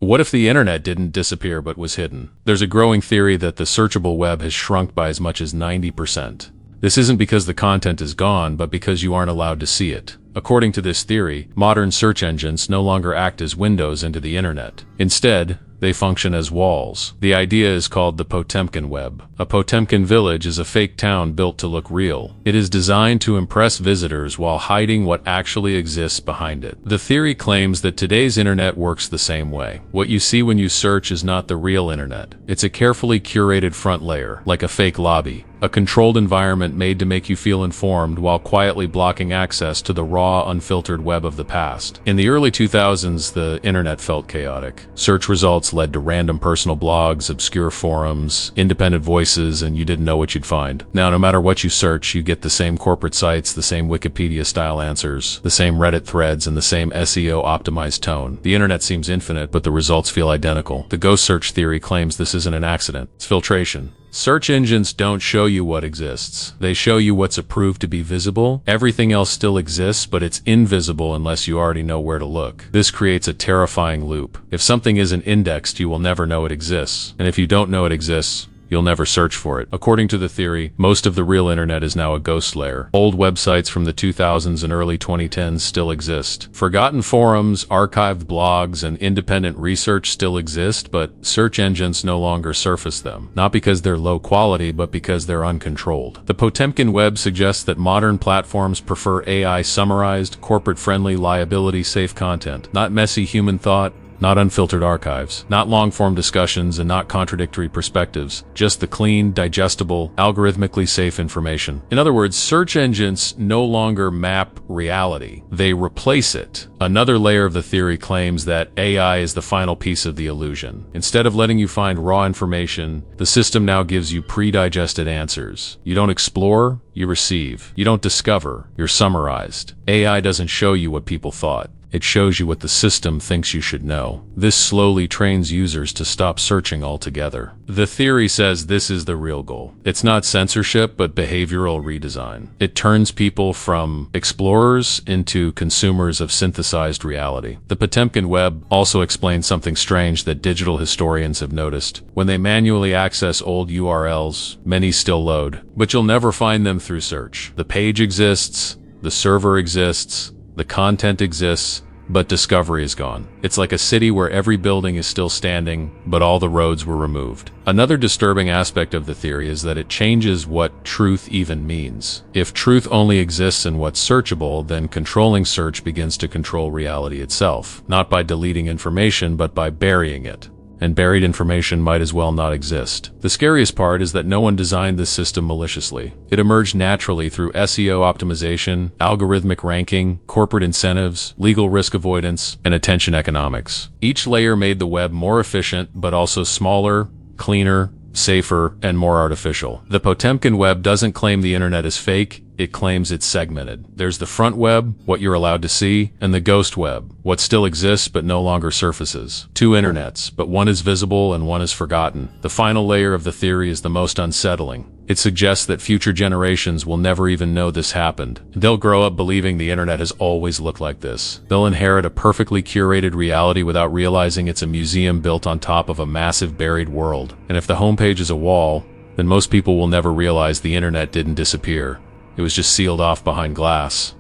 What if the internet didn't disappear but was hidden? There's a growing theory that the searchable web has shrunk by as much as 90%. This isn't because the content is gone, but because you aren't allowed to see it. According to this theory, modern search engines no longer act as windows into the internet. Instead, they function as walls. The idea is called the Potemkin web. A Potemkin village is a fake town built to look real. It is designed to impress visitors while hiding what actually exists behind it. The theory claims that today's internet works the same way. What you see when you search is not the real internet. It's a carefully curated front layer, like a fake lobby. A controlled environment made to make you feel informed while quietly blocking access to the raw, unfiltered web of the past. In the early 2000s, the internet felt chaotic. Search results led to random personal blogs, obscure forums, independent voices, and you didn't know what you'd find. Now, no matter what you search, you get the same corporate sites, the same Wikipedia-style answers, the same Reddit threads, and the same SEO-optimized tone. The internet seems infinite, but the results feel identical. The ghost search theory claims this isn't an accident. It's filtration. Search engines don't show you what exists. They show you what's approved to be visible. Everything else still exists, but it's invisible unless you already know where to look. This creates a terrifying loop. If something isn't indexed, you will never know it exists. And if you don't know it exists, you'll never search for it. According to the theory, most of the real internet is now a ghost layer. Old websites from the 2000s and early 2010s still exist. Forgotten forums, archived blogs, and independent research still exist, but search engines no longer surface them. Not because they're low quality, but because they're uncontrolled. The Potemkin web suggests that modern platforms prefer AI-summarized, corporate-friendly, liability-safe content, not messy human thought, not unfiltered archives, not long-form discussions, and not contradictory perspectives, just the clean, digestible, algorithmically safe information. In other words, search engines no longer map reality. They replace it. Another layer of the theory claims that AI is the final piece of the illusion. Instead of letting you find raw information, the system now gives you pre-digested answers. You don't explore, you receive. You don't discover, you're summarized. AI doesn't show you what people thought. It shows you what the system thinks you should know. This slowly trains users to stop searching altogether. The theory says this is the real goal. It's not censorship, but behavioral redesign. It turns people from explorers into consumers of synthesized reality. The Potemkin web also explains something strange that digital historians have noticed. When they manually access old URLs, many still load, but you'll never find them through search. The page exists, the server exists, the content exists, but discovery is gone. It's like a city where every building is still standing, but all the roads were removed. Another disturbing aspect of the theory is that it changes what truth even means. If truth only exists in what's searchable, then controlling search begins to control reality itself, not by deleting information, but by burying it. And buried information might as well not exist. The scariest part is that no one designed this system maliciously. It emerged naturally through SEO optimization, algorithmic ranking, corporate incentives, legal risk avoidance, and attention economics. Each layer made the web more efficient, but also smaller, cleaner, safer, and more artificial. The Potemkin web doesn't claim the internet is fake, it claims it's segmented. There's the front web, what you're allowed to see, and the ghost web, what still exists but no longer surfaces. Two internets, but one is visible and one is forgotten. The final layer of the theory is the most unsettling. It suggests that future generations will never even know this happened. They'll grow up believing the internet has always looked like this. They'll inherit a perfectly curated reality without realizing it's a museum built on top of a massive buried world. And if the homepage is a wall, then most people will never realize the internet didn't disappear. It was just sealed off behind glass.